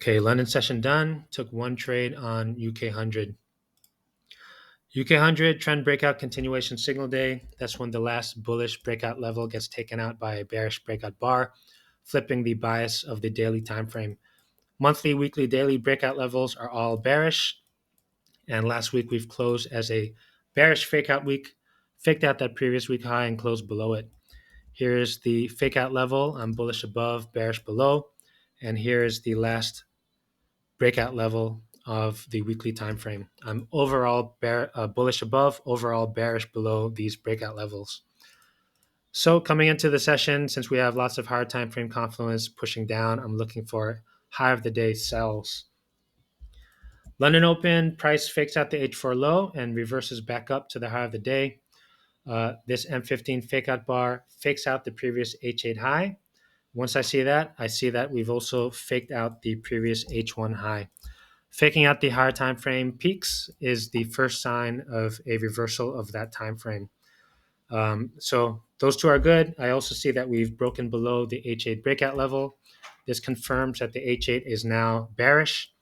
Okay, London session done. Took one trade on UK100. UK100 trend breakout continuation signal day. That's when the last bullish breakout level gets taken out by a bearish breakout bar, flipping the bias of the daily time frame. Monthly, weekly, daily breakout levels are all bearish. And last week we've closed as a bearish fake out week, faked out that previous week high and closed below it. Here's the fake out level. I'm bullish above, bearish below. And here's the last breakout level of the weekly time frame. I'm overall bullish above, overall bearish below these breakout levels. So coming into the session, since we have lots of higher time frame confluence pushing down, I'm looking for high of the day sells. London Open price fakes out the H4 low and reverses back up to the high of the day. This M15 fake out bar fakes out the previous H8 high. Once I see that we've also faked out the previous H1 high. Faking out the higher time frame peaks is the first sign of a reversal of that time frame. So those two are good. I also see that we've broken below the H8 breakout level. This confirms that the H8 is now bearish.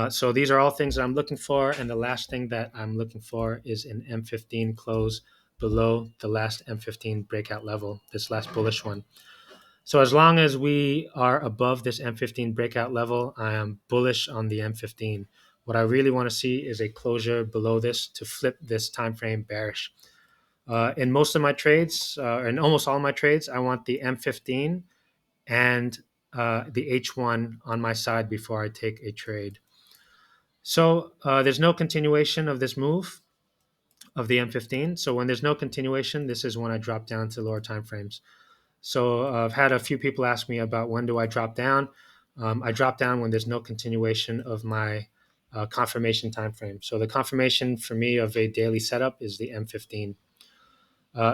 So these are all things that I'm looking for. And the last thing that I'm looking for is an M15 close below the last M15 breakout level, this last bullish one. So as long as we are above this M15 breakout level, I am bullish on the M15. What I really want to see is a closure below this to flip this time frame bearish. In most of my trades, in almost all my trades, I want the M15 and the H1 on my side before I take a trade. So there's no continuation of this move of the M15. So when there's no continuation, this is when I drop down to lower time frames. So I've had a few people ask me about when do I drop down. I drop down when there's no continuation of my confirmation time frame. So the confirmation for me of a daily setup is the M15.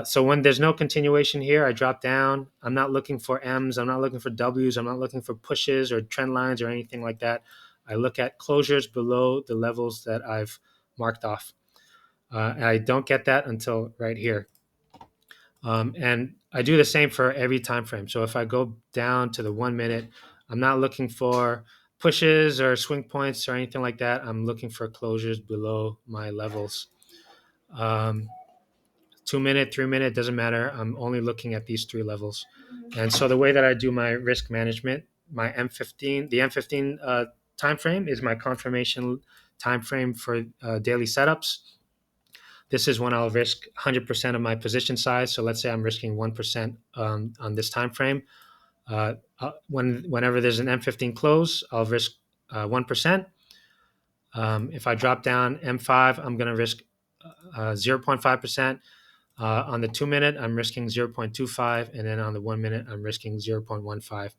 So when there's no continuation here, I drop down. I'm not looking for M's. I'm not looking for W's. I'm not looking for pushes or trend lines or anything like that. I look at closures below the levels that I've marked off. And I don't get that until right here. And I do the same for every time frame. So if I go down to the 1 minute, I'm not looking for pushes or swing points or anything like that. I'm looking for closures below my levels. 2 minute, 3 minute, doesn't matter. I'm only looking at these three levels. And so the way that I do my risk management, my M15, the M15 time frame is my confirmation time frame for daily setups. This is when I'll risk 100% of my position size. So let's say I'm risking 1% on this time frame. Whenever there's an M15 close, I'll risk 1%. If I drop down M5, I'm going to risk 0.5%. On the 2 minute, I'm risking 0.25. And then on the 1 minute, I'm risking 0.15.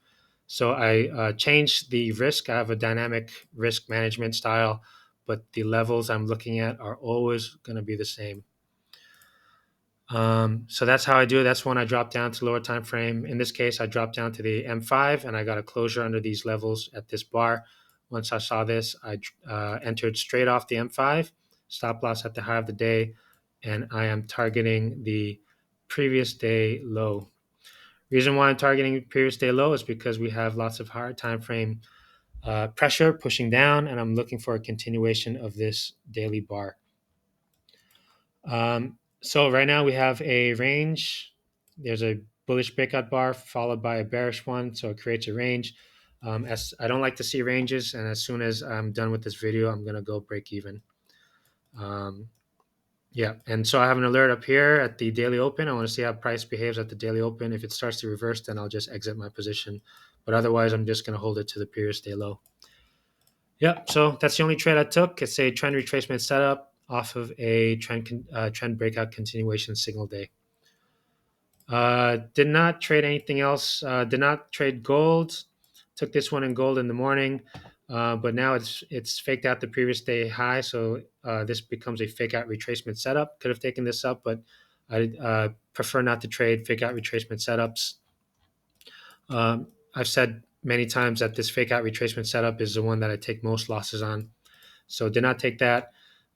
So I change the risk. I have a dynamic risk management style, but the levels I'm looking at are always going to be the same. So that's how I do it. That's when I drop down to lower time frame. In this case, I dropped down to the M5 and I got a closure under these levels at this bar. Once I saw this, I entered straight off the M5, stop loss at the high of the day, and I am targeting the previous day low. Reason why I'm targeting previous day low is because we have lots of higher time frame pressure pushing down, and I'm looking for a continuation of this daily bar. So right now we have a range. There's a bullish breakout bar followed by a bearish one, so it creates a range. As I don't like to see ranges, and as soon as I'm done with this video, I'm gonna go break even. Yeah, and so I have an alert up here at the daily open. I want to see how price behaves at the daily open. If it starts to reverse, then I'll just exit my position. But otherwise, I'm just gonna hold it to the previous day low. Yeah, so that's the only trade I took. It's a trend retracement setup off of a trend breakout continuation signal day. Did not trade anything else. Did not trade gold. Took this one in gold in the morning, but now it's faked out the previous day high, so this becomes a fake out retracement setup. Could have taken this up, but I prefer not to trade fake out retracement setups. I've said many times that this fake out retracement setup is the one that I take most losses on. So did not take that.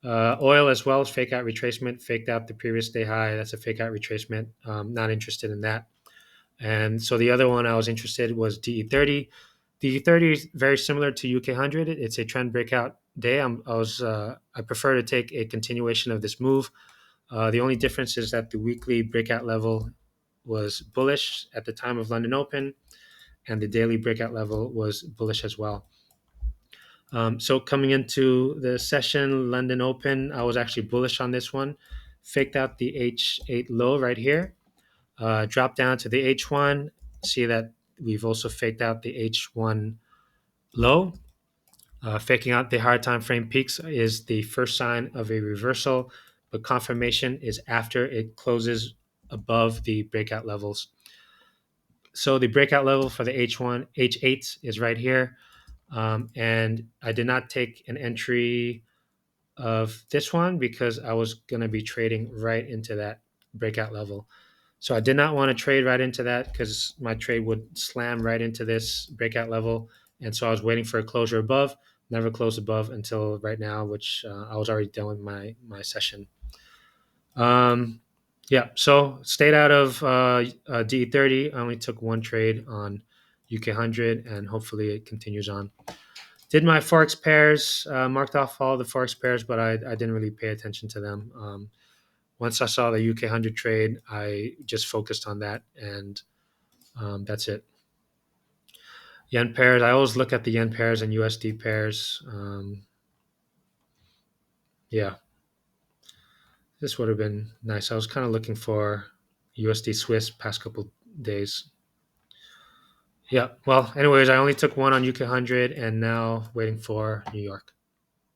Oil as well as fake out retracement, faked out the previous day high. That's a fake out retracement. Not interested in that. And so the other one I was interested was DE30. The 30 is very similar to UK100. It's a trend breakout day. I prefer to take a continuation of this move. The only difference is that the weekly breakout level was bullish at the time of London Open, and the daily breakout level was bullish as well. So coming into the session, London Open, I was actually bullish on this one. Faked out the H8 low right here, dropped down to the H1. See that we've also faked out the H1 low. Faking out the higher time frame peaks is the first sign of a reversal, but confirmation is after it closes above the breakout levels. So the breakout level for the H1, H8 is right here. And I did not take an entry of this one because I was going to be trading right into that breakout level. So I did not want to trade right into that because my trade would slam right into this breakout level. And so I was waiting for a closure above, never closed above until right now, which I was already done with my session. Yeah, so stayed out of DE30. I only took one trade on UK100, and hopefully it continues on. Did my forex pairs, marked off all the forex pairs, but I didn't really pay attention to them. Once I saw the UK100 trade, I just focused on that, and that's it. Yen pairs, I always look at the yen pairs and USD pairs. Yeah, this would have been nice. I was kind of looking for USD Swiss past couple days. Yeah, well, anyways, I only took one on UK100 and now waiting for New York.